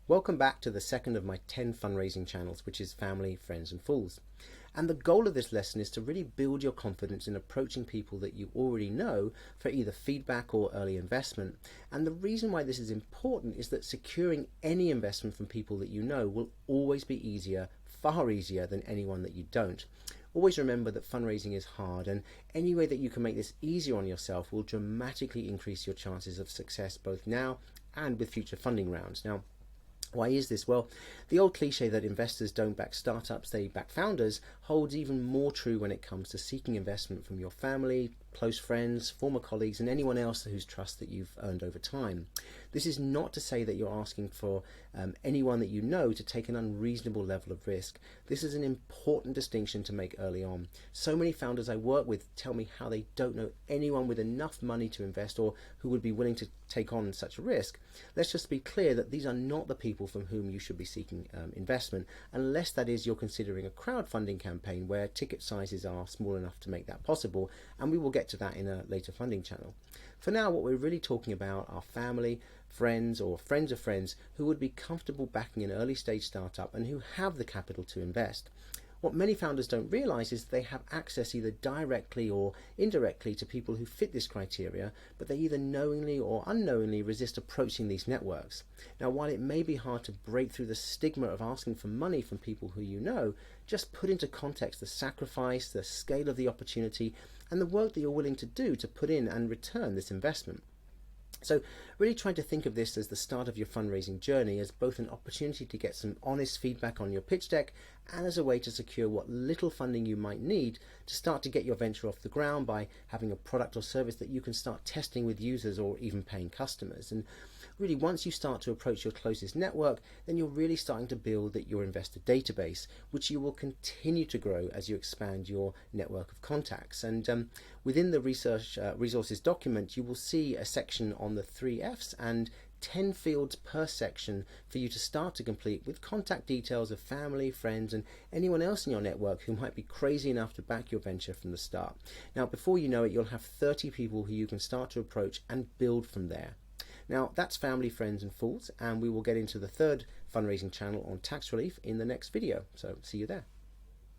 Welcome back to the second of my 10 fundraising channels, which is Family, Friends and Fools. And the goal of this lesson is to really build your confidence in approaching people that you already know for either feedback or early investment. And the reason why this is important is that securing any investment from people that you know will always be easier, far easier than anyone that you don't. Always remember that fundraising is hard, and any way that you can make this easier on yourself will dramatically increase your chances of success both now and with future funding rounds. Now, why is this? Well, the old cliche that investors don't back startups, they back founders holds even more true when it comes to seeking investment from your family, close friends, former colleagues, and anyone else whose trust that you've earned over time. This is not to say that you're asking for anyone that you know to take an unreasonable level of risk. This is an important distinction to make early on. So many founders I work with tell me how they don't know anyone with enough money to invest or who would be willing to take on such a risk. Let's just be clear that these are not the people from whom you should be seeking investment, unless that is you're considering a crowdfunding campaign where ticket sizes are small enough to make that possible, and we will get to that in a later funding channel. For now, what we're really talking about are family, friends or friends of friends who would be comfortable backing an early stage startup and who have the capital to invest. What many founders don't realize is they have access either directly or indirectly to people who fit this criteria, but they either knowingly or unknowingly resist approaching these networks. Now, while it may be hard to break through the stigma of asking for money from people who you know, just put into context the sacrifice, the scale of the opportunity, and the work that you're willing to do to put in and return this investment. So really trying to think of this as the start of your fundraising journey as both an opportunity to get some honest feedback on your pitch deck and as a way to secure what little funding you might need to start to get your venture off the ground by having a product or service that you can start testing with users or even paying customers. And really, once you start to approach your closest network, then you're really starting to build your investor database, which you will continue to grow as you expand your network of contacts. And within the research resources document, you will see a section on the 3 F's and 10 fields per section for you to start to complete with contact details of family, friends, and anyone else in your network who might be crazy enough to back your venture from the start. Now, before you know it, you'll have 30 people who you can start to approach and build from there. Now, that's Family, Friends and Fools, and we will get into the third fundraising channel on tax relief in the next video. So see you there.